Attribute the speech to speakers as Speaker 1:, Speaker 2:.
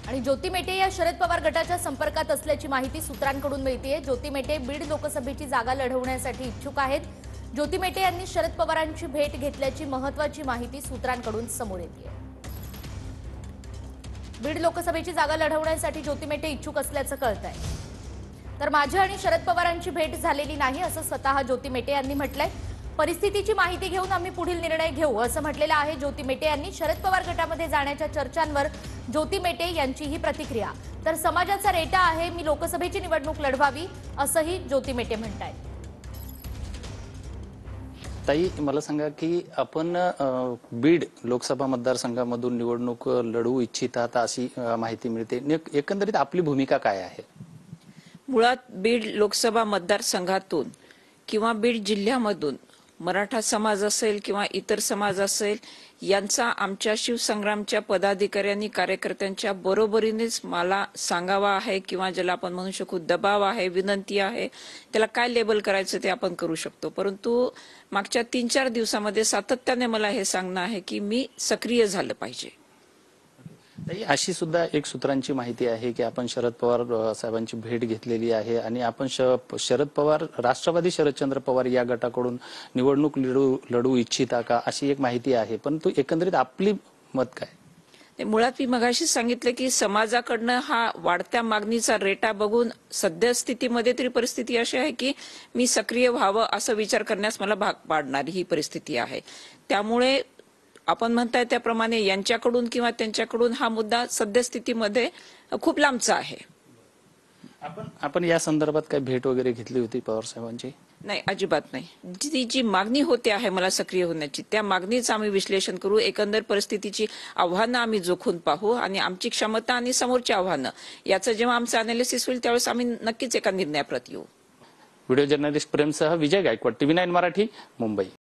Speaker 1: आणि ज्योती मेटे या शरद पवार गटाच्या संपर्कात असल्याची माहिती सूत्रांकडून मिळतेय। ज्योती मेटे बीड लोकसभेची जागा लढवण्यासाठी इच्छुक आहेत। ज्योती मेटे यांनी शरद पवारांची भेट घेतल्याची महत्त्वाची माहिती सूत्रांकडून समोर येतेय। बीड लोकसभेची जागा लढवण्यासाठी ज्योती मेटे इच्छुक असल्याचं कळतंय। तर माझी आणि शरद पवारांची भेट झालेली नाही असं स्वतः ज्योती मेटे यांनी म्हटलंय। परिस्थितीची माहिती घेऊन आम्ही पुढील निर्णय घेऊ असं म्हटलेलं आहे ज्योती मेटे यांनी। शरद पवार गटामध्ये जाण्याच्या चर्चांवर ज्योती मेटे यांची ही प्रतिक्रिया। तर समाजाचा रेटा आहे मी लोकसभेची निवडणूक लढवावी असंही ज्योती मेटे म्हणतायत।
Speaker 2: ताई, मला सांगा की आपण बीड लोकसभा मतदारसंघामधून निवडणूक लढवू इच्छितात अशी माहिती मिळते। एकंदरीत आपली भूमिका काय आहे?
Speaker 3: मुळात बीड लोकसभा मतदारसंघातून किंवा बीड जिल्ह्यामधून मराठा समाज असेल किंवा इतर समाज असेल यांचा आमच्या शिवसंग्रामच्या पदाधिकाऱ्यांनी कार्यकर्त्यांच्या बरोबरीनेच मला सांगावा आहे किंवा ज्याला आपण म्हणू शकू दबाव आहे, विनंती आहे, त्याला काय लेबल करायचं ते आपण करू शकतो। परंतु मागच्या 3-4 दिवसामध्ये सातत्याने मला हे सांगणं आहे की मी सक्रिय झालं पाहिजे।
Speaker 2: अशी सुद्धा एक सूत्रांची माहिती आहे की आपण शरद पवार साहेबांची भेट घेतलेली आहे आणि आपण शरद पवार राष्ट्रवादी शरदचंद्र पवार या गटाकडून निवडणूक लढवू इच्छिता का अशी एक माहिती आहे। परंतु एकंदरीत आपली मत काय?
Speaker 3: मुळात मी मगाशी सांगितलं की समाजाकडनं हा वाढत्या मागणीचा रेटा बघून सद्यस्थितीमध्ये तरी परिस्थिती अशी आहे की मी सक्रिय व्हावं असं विचार करण्यास मला भाग पाडणारी ही परिस्थिती आहे। त्यामुळे आपण म्हणताय त्याप्रमाणे यांच्याकडून किंवा त्यांच्याकडून हा मुद्दा सद्यस्थितीमध्ये खूप लांबचा आहे।
Speaker 2: आपण या संदर्भात काय भेट वगैरे घेतली होती पवार साहेबांची?
Speaker 3: नाही, अजिबात नाही। जी मागणी होते आहे मला सक्रिय होण्याची त्या मागणीचं आम्ही विश्लेषण करू, एकंदर परिस्थितीची आव्हानं आम्ही जोखून पाहू आणि आमची क्षमता आणि समोरची आव्हानं याचं जेव्हा आमचं अनालिसिस होईल त्यावेळेस आम्ही नक्कीच एका निर्णयाप्रत येऊ।
Speaker 2: व्हिडिओ जर्नलिस्ट प्रेमसह विजय गायकवाड, TV9 मराठी, मुंबई।